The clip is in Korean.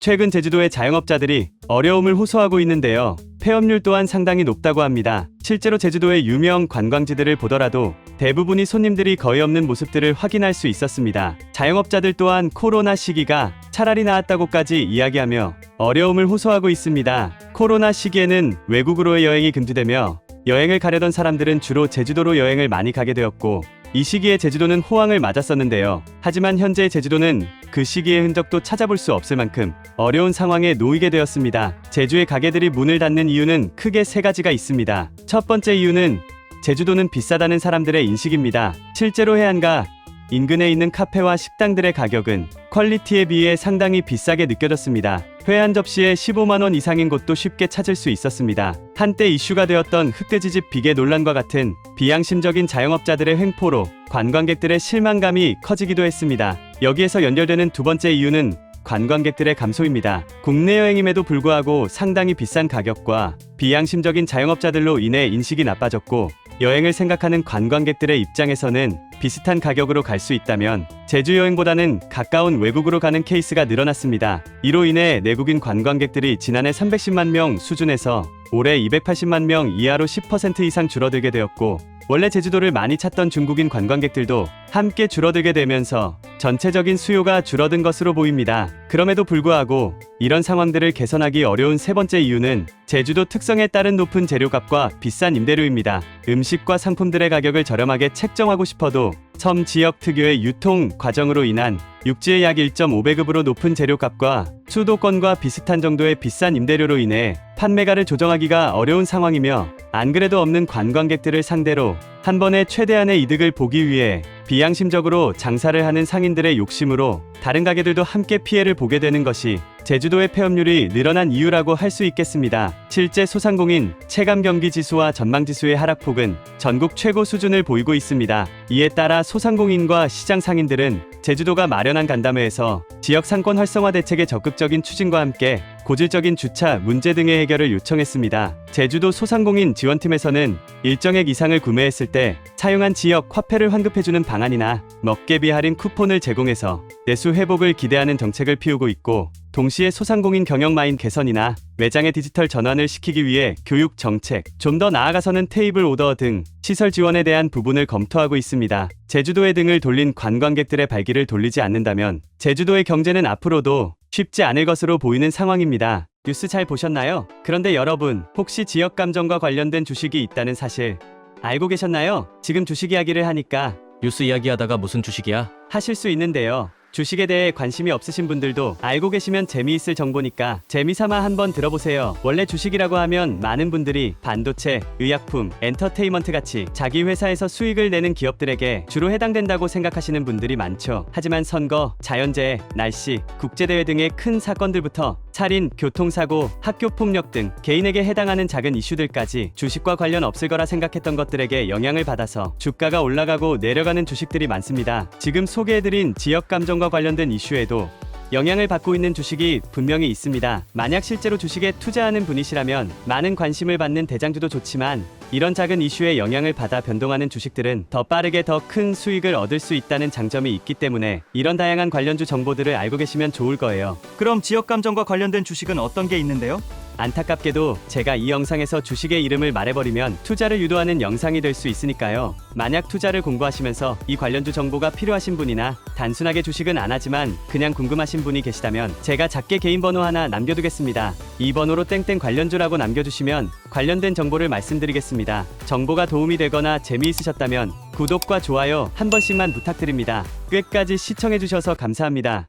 최근 제주도의 자영업자들이 어려움을 호소하고 있는데요. 폐업률 또한 상당히 높다고 합니다. 실제로 제주도의 유명 관광지들을 보더라도 대부분이 손님들이 거의 없는 모습들을 확인할 수 있었습니다. 자영업자들 또한 코로나 시기가 차라리 나았다고까지 이야기하며 어려움을 호소하고 있습니다. 코로나 시기에는 외국으로의 여행이 금지되며 여행을 가려던 사람들은 주로 제주도로 여행을 많이 가게 되었고, 이 시기에 제주도는 호황을 맞았었는데요. 하지만 현재 제주도는 그 시기의 흔적도 찾아볼 수 없을 만큼 어려운 상황에 놓이게 되었습니다. 제주의 가게들이 문을 닫는 이유는 크게 세 가지가 있습니다. 첫 번째 이유는 제주도는 비싸다는 사람들의 인식입니다. 실제로 해안가 인근에 있는 카페와 식당들의 가격은 퀄리티에 비해 상당히 비싸게 느껴졌습니다. 회 한 접시에 15만원 이상인 곳도 쉽게 찾을 수 있었습니다. 한때 이슈가 되었던 흑돼지집 비계 논란과 같은 비양심적인 자영업자들의 횡포로 관광객들의 실망감이 커지기도 했습니다. 여기에서 연결되는 두 번째 이유는 관광객들의 감소입니다. 국내 여행임에도 불구하고 상당히 비싼 가격과 비양심적인 자영업자들로 인해 인식이 나빠졌고, 여행을 생각하는 관광객들의 입장에서는 비슷한 가격으로 갈 수 있다면 제주 여행보다는 가까운 외국으로 가는 케이스가 늘어났습니다. 이로 인해 내국인 관광객들이 지난해 310만 명 수준에서 올해 280만 명 이하로 10% 이상 줄어들게 되었고, 원래 제주도를 많이 찾던 중국인 관광객들도 함께 줄어들게 되면서 전체적인 수요가 줄어든 것으로 보입니다. 그럼에도 불구하고 이런 상황들을 개선하기 어려운 세 번째 이유는 제주도 특성에 따른 높은 재료값과 비싼 임대료입니다. 음식과 상품들의 가격을 저렴하게 책정하고 싶어도 섬 지역 특유의 유통 과정으로 인한 육지의 약 1.5배급으로 높은 재료값과 수도권과 비슷한 정도의 비싼 임대료로 인해 판매가를 조정하기가 어려운 상황이며, 안 그래도 없는 관광객들을 상대로 한 번에 최대한의 이득을 보기 위해 비양심적으로 장사를 하는 상인들의 욕심으로 다른 가게들도 함께 피해를 보게 되는 것이 제주도의 폐업률이 늘어난 이유라고 할 수 있겠습니다. 실제 소상공인 체감경기지수와 전망지수의 하락폭은 전국 최고 수준을 보이고 있습니다. 이에 따라 소상공인과 시장 상인들은 제주도가 마련한 간담회에서 지역 상권 활성화 대책의 적극적인 추진과 함께 고질적인 주차 문제 등의 해결을 요청했습니다. 제주도 소상공인 지원팀에서는 일정액 이상을 구매했을 때 사용한 지역 화폐를 환급해주는 방안이나 먹개비 할인 쿠폰을 제공해서 내수 회복을 기대하는 정책을 피우고 있고, 동시에 소상공인 경영 마인 개선이나 매장의 디지털 전환을 시키기 위해 교육 정책, 좀 더 나아가서는 테이블 오더 등 시설 지원에 대한 부분을 검토하고 있습니다. 제주도의 등을 돌린 관광객들의 발길을 돌리지 않는다면 제주도의 경제는 앞으로도 쉽지 않을 것으로 보이는 상황입니다. 뉴스 잘 보셨나요? 그런데 여러분, 혹시 지역 감정과 관련된 주식이 있다는 사실 알고 계셨나요? 지금 주식 이야기를 하니까 뉴스 이야기하다가 무슨 주식이야? 하실 수 있는데요. 주식에 대해 관심이 없으신 분들도 알고 계시면 재미있을 정보니까 재미삼아 한번 들어보세요. 원래 주식이라고 하면 많은 분들이 반도체, 의약품, 엔터테인먼트 같이 자기 회사에서 수익을 내는 기업들에게 주로 해당된다고 생각하시는 분들이 많죠. 하지만 선거, 자연재해, 날씨, 국제대회 등의 큰 사건들부터 살인, 교통사고, 학교폭력 등 개인에게 해당하는 작은 이슈들까지 주식과 관련 없을 거라 생각했던 것들에게 영향을 받아서 주가가 올라가고 내려가는 주식들이 많습니다. 지금 소개해드린 지역감정과 관련된 이슈에도 영향을 받고 있는 주식이 분명히 있습니다. 만약 실제로 주식에 투자하는 분이시라면 많은 관심을 받는 대장주도 좋지만, 이런 작은 이슈에 영향을 받아 변동하는 주식들은 더 빠르게 더 큰 수익을 얻을 수 있다는 장점이 있기 때문에 이런 다양한 관련주 정보들을 알고 계시면 좋을 거예요. 그럼 지역 감정과 관련된 주식은 어떤 게 있는데요? 안타깝게도 제가 이 영상에서 주식의 이름을 말해버리면 투자를 유도하는 영상이 될 수 있으니까요. 만약 투자를 공부하시면서 이 관련주 정보가 필요하신 분이나 단순하게 주식은 안 하지만 그냥 궁금하신 분이 계시다면 제가 작게 개인 번호 하나 남겨두겠습니다. 이 번호로 땡땡 관련주라고 남겨주시면 관련된 정보를 말씀드리겠습니다. 정보가 도움이 되거나 재미있으셨다면 구독과 좋아요 한 번씩만 부탁드립니다. 끝까지 시청해주셔서 감사합니다.